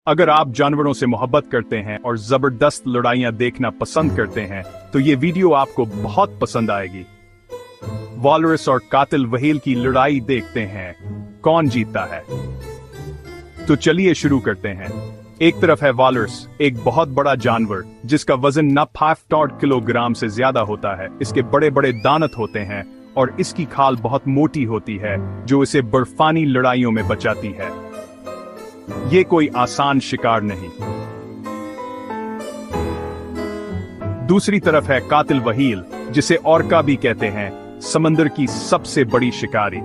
अगर आप जानवरों से मोहब्बत करते हैं और जबरदस्त लड़ाइयां देखना पसंद करते हैं तो ये वीडियो आपको बहुत पसंद आएगी। वॉलरस और कातिल व्हेल की लड़ाई देखते हैं, कौन जीतता है। तो चलिए शुरू करते हैं। एक तरफ है वॉलरस, एक बहुत बड़ा जानवर जिसका वजन न 5 किलोग्राम से ज्यादा होता है। इसके बड़े बड़े दांत होते हैं और इसकी खाल बहुत मोटी होती है जो इसे बर्फानी लड़ाइयों में बचाती है। ये कोई आसान शिकार नहीं। दूसरी तरफ है कातिल व्हेल, जिसे ऑर्का भी कहते हैं, समंदर की सबसे बड़ी शिकारी।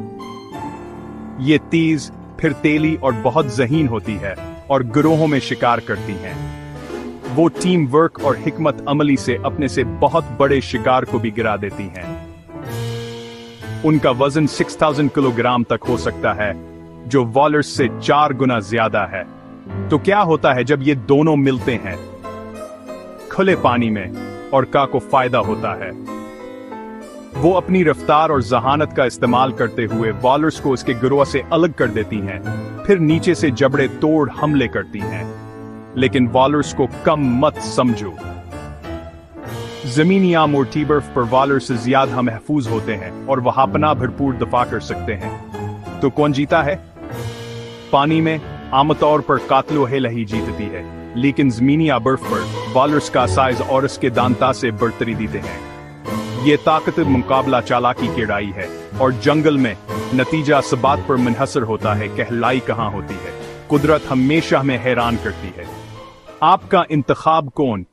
ये तेज, फिर तेली और बहुत ज़हीन होती है और गिरोहों में शिकार करती हैं। वो टीम वर्क और हिकमत अमली से अपने से बहुत बड़े शिकार को भी गिरा देती हैं। उनका वजन 6000 किलोग्राम तक हो सकता है, जो वॉलरस से 4 गुना ज्यादा है। तो क्या होता है जब ये दोनों मिलते हैं? खुले पानी में ऑर्का को फायदा होता है। वो अपनी रफ्तार और जहानत का इस्तेमाल करते हुए वॉलरस को उसके गिरोह से अलग कर देती हैं, फिर नीचे से जबड़े तोड़ हमले करती हैं। लेकिन वॉलरस को कम मत समझो। जमीनी आम और टी बर्फ पर वॉलरस से ज्यादा महफूज होते हैं और वहां अपना भरपूर दफा कर सकते हैं। तो कौन जीता है? पानी में आमतौर पर कातिल व्हेल ही जीतती है, लेकिन जमीनी बर्फ पर वॉलरस का साइज और इसके दांता से बढ़तरी देते हैं। ये ताकत मुकाबला चालाकी की लड़ाई है और जंगल में नतीजा इस बात पर मुनहसर होता है कि लड़ाई कहां होती है। कुदरत हमेशा हमें हैरान करती है। आपका इंतखाब कौन?